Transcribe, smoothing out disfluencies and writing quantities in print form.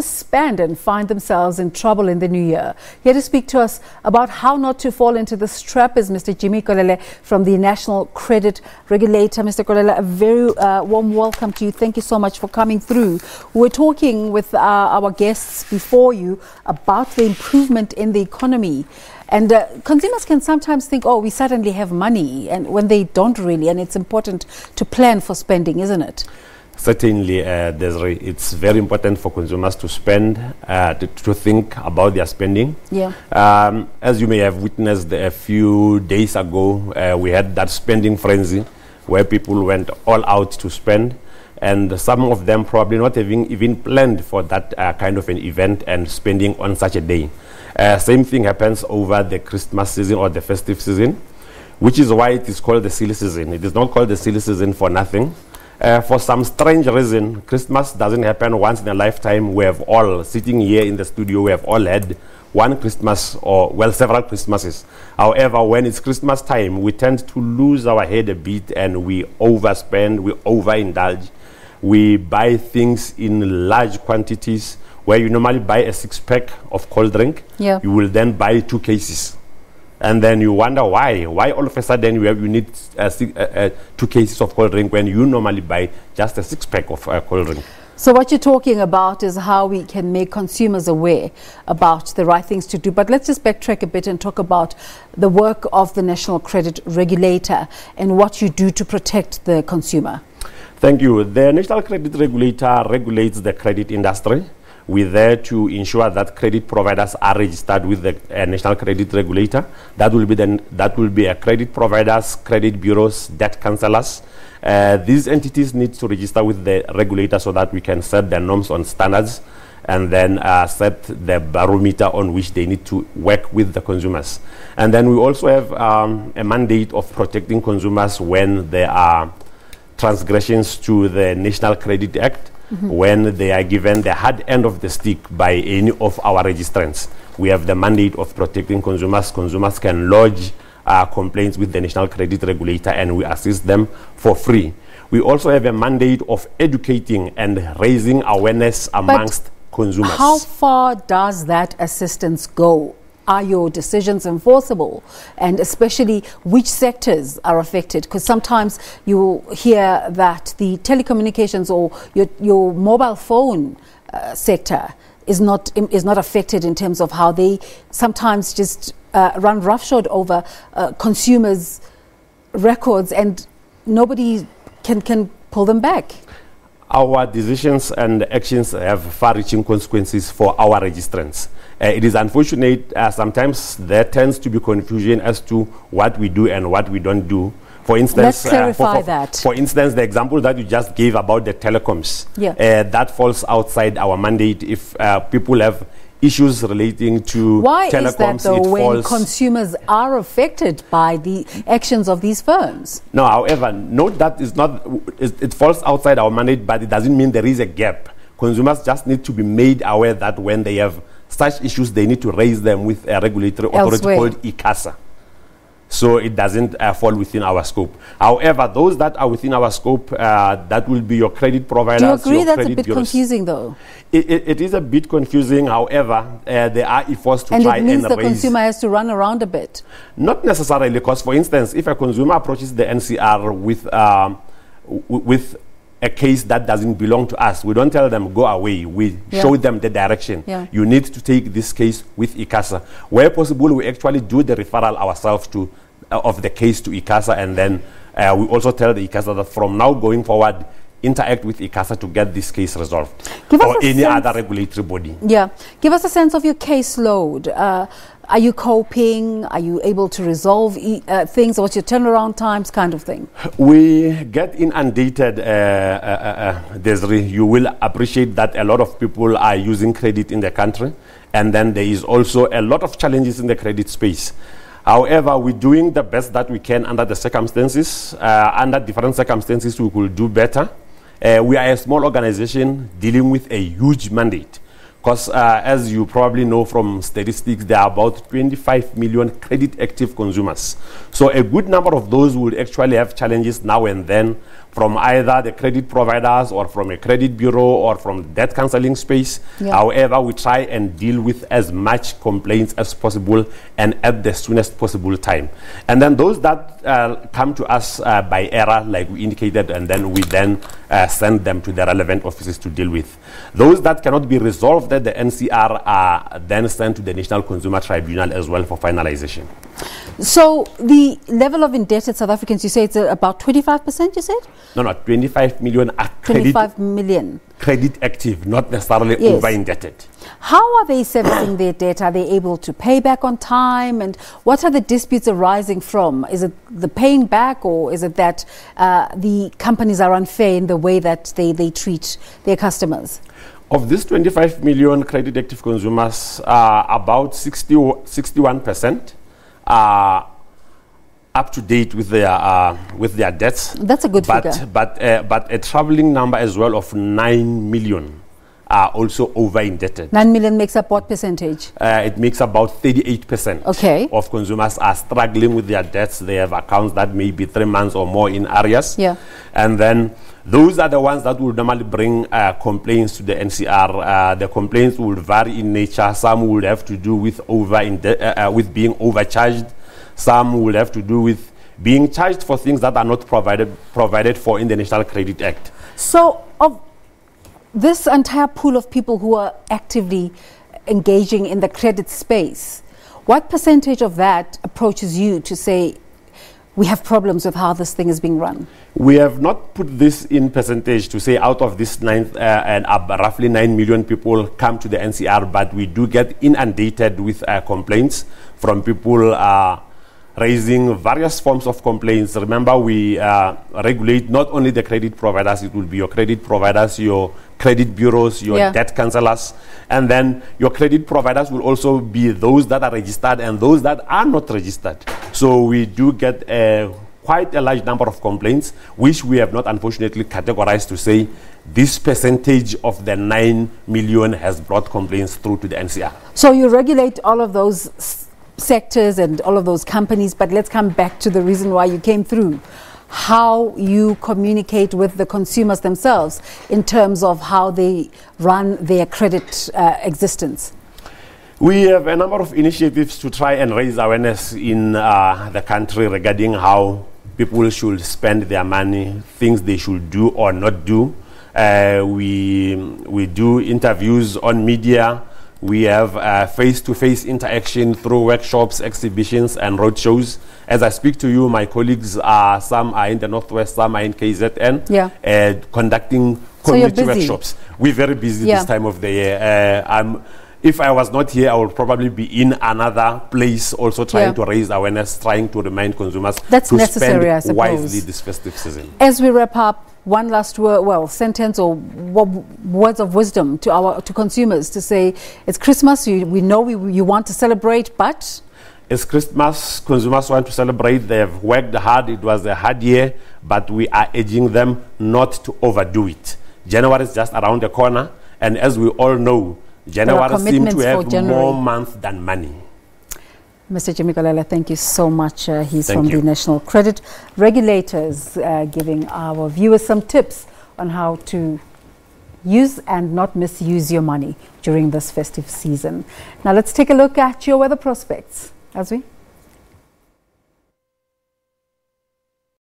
Spend and find themselves in trouble in the new year. Here to speak to us about how not to fall into this trap is Mr. Jimmy Golela from the National Credit Regulator. Mr. Golela, a very warm welcome to you. Thank you so much for coming through. We're talking with our guests before you about the improvement in the economy. And consumers can sometimes think, oh, we suddenly have money, and when they don't really, and it's important to plan for spending, isn't it? Certainly, Desiree, it's very important for consumers to spend, to think about their spending. Yeah. As you may have witnessed a few days ago, we had that spending frenzy where people went all out to spend, and some of them probably not having even planned for that kind of an event and spending on such a day. Same thing happens over the Christmas season or the festive season, which is why it is called the silly season. It is not called the silly season for nothing. For some strange reason, Christmas doesn't happen once in a lifetime. We have all, sitting here in the studio, we have all had one Christmas or, well, several Christmases. However, when it's Christmas time, we tend to lose our head a bit and we overspend, we overindulge. We buy things in large quantities. Where you normally buy a 6-pack of cold drink, yeah, you will then buy 2 cases. And then you wonder why all of a sudden you need 2 cases of cold drink when you normally buy just a 6-pack of cold drink. So what you're talking about is how we can make consumers aware about the right things to do. But let's just backtrack a bit and talk about the work of the National Credit Regulator and what you do to protect the consumer. Thank you. The National Credit Regulator regulates the credit industry. We're there to ensure that credit providers are registered with the National Credit Regulator. That will be a credit providers, credit bureaus, debt counselors. These entities need to register with the regulator so that we can set the norms on standards and then set the barometer on which they need to work with the consumers. And then we also have a mandate of protecting consumers when there are transgressions to the National Credit Act. When they are given the hard end of the stick by any of our registrants. We have the mandate of protecting consumers. Consumers can lodge complaints with the National Credit Regulator and we assist them for free. We also have a mandate of educating and raising awareness amongst consumers. How far does that assistance go? Are your decisions enforceable? And especially which sectors are affected? Because sometimes you hear that the telecommunications or your mobile phone sector is not affected in terms of how they sometimes just run roughshod over consumers' records and nobody can pull them back. Our decisions and actions have far-reaching consequences for our registrants. It is unfortunate, sometimes there tends to be confusion as to what we do and what we don't do. For instance, let's clarify that. For instance, the example that you just gave about the telecoms, yeah, that falls outside our mandate. If people have issues relating to why telecoms, is that though when consumers are affected by the actions of these firms? No, however, note that it falls outside our mandate, but it doesn't mean there is a gap. Consumers just need to be made aware that when they have such issues, they need to raise them with a regulatory authority called ICASA. So it doesn't fall within our scope. However, those that are within our scope, that will be your credit providers. Do you agree your that's credit a bit bureaus. Confusing though? It is a bit confusing. However, there are efforts to try and raise. And it means the consumer has to run around a bit. Not necessarily, because for instance, if a consumer approaches the NCR with a case that doesn't belong to us, we don't tell them go away. We show them the direction. Yeah. You need to take this case with ICASA. Where possible, we actually do the referral ourselves to of the case to ICASA, and then we also tell the ICASA that from now going forward, interact with ICASA to get this case resolved, or any other regulatory body. Yeah, give us a sense of your caseload. Are you coping? Are you able to resolve things? What's your turnaround times, kind of thing? We get inundated, Desiree. You will appreciate that a lot of people are using credit in the country, and then there is also a lot of challenges in the credit space. However, we're doing the best that we can under the circumstances. Under different circumstances, we could do better. We are a small organization dealing with a huge mandate. Because as you probably know from statistics, there are about 25 million credit active consumers. So a good number of those would actually have challenges now and then from either the credit providers or from a credit bureau or from debt counseling space. Yeah. However, we try and deal with as much complaints as possible and at the soonest possible time. And then those that come to us by error, like we indicated, and then we then send them to the relevant offices to deal with. Those that cannot be resolved at the NCR are then sent to the National Consumer Tribunal as well for finalization. So the level of indebted South Africans, you say it's about 25%, you said? No, 25 million are 25 million. Credit active, not necessarily Yes. over-indebted. How are they servicing their debt? Are they able to pay back on time? And what are the disputes arising from? Is it the paying back, or is it that the companies are unfair in the way that they treat their customers? Of these 25 million credit active consumers, about 61% are up to date with their debts. That's a good figure. But a troubling number as well of 9 million are also over-indebted. 9 million makes up what percentage? It makes about 38% Okay. of consumers are struggling with their debts. They have accounts that may be 3 months or more in arrears. Yeah. And then those are the ones that will normally bring complaints to the NCR. The complaints will vary in nature. Some will have to do with with being overcharged. Some will have to do with being charged for things that are not provided for in the National Credit Act. So of this entire pool of people who are actively engaging in the credit space, what percentage of that approaches you to say, we have problems with how this thing is being run? We have not put this in percentage to say out of this roughly 9 million people come to the NCR, but we do get inundated with complaints from people raising various forms of complaints. Remember, we regulate not only the credit providers, it will be your credit providers, your credit bureaus, your debt counselors, and then your credit providers will also be those that are registered and those that are not registered. So we do get quite a large number of complaints, which we have not unfortunately categorized to say this percentage of the 9 million has brought complaints through to the NCR. So you regulate all of those sectors and all of those companies, but let's come back to the reason why you came through. How you communicate with the consumers themselves in terms of how they run their credit existence. We have a number of initiatives to try and raise awareness in the country regarding how people should spend their money, things they should do or not do. We do interviews on media. We have face-to-face interaction through workshops, exhibitions, and roadshows. As I speak to you, my colleagues some are in the Northwest, some are in KZN, conducting community workshops. We're very busy this time of the year. If I was not here, I would probably be in another place also trying to raise awareness, trying to remind consumers to spend I suppose, wisely this festive season. As we wrap up, one last sentence or words of wisdom to consumers to say, it's Christmas, we know you want to celebrate, but... It's Christmas, consumers want to celebrate, they have worked hard, it was a hard year, but we are urging them not to overdo it. January is just around the corner, and as we all know, January seems to have more months than money. Mr. Jimmy Golela, thank you so much. He's from the National Credit Regulators, giving our viewers some tips on how to use and not misuse your money during this festive season. Now let's take a look at your weather prospects, as we